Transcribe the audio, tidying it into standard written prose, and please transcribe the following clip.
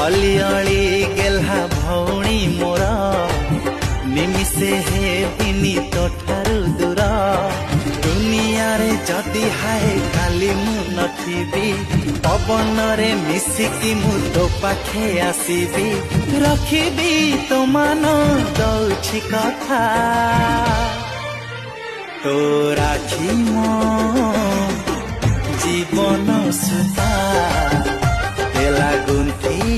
अली गेल्हा भौणी मोर निमिषे हेबिनी तो ठारू दूर दुनिया रे जदि हाय काली मु नथिबी पवन रे मिसिकी मु तो पाखे आसीबी रखिबी तो मान दउछि कथा तो राखी मो जीवन सुता तेला गुंथी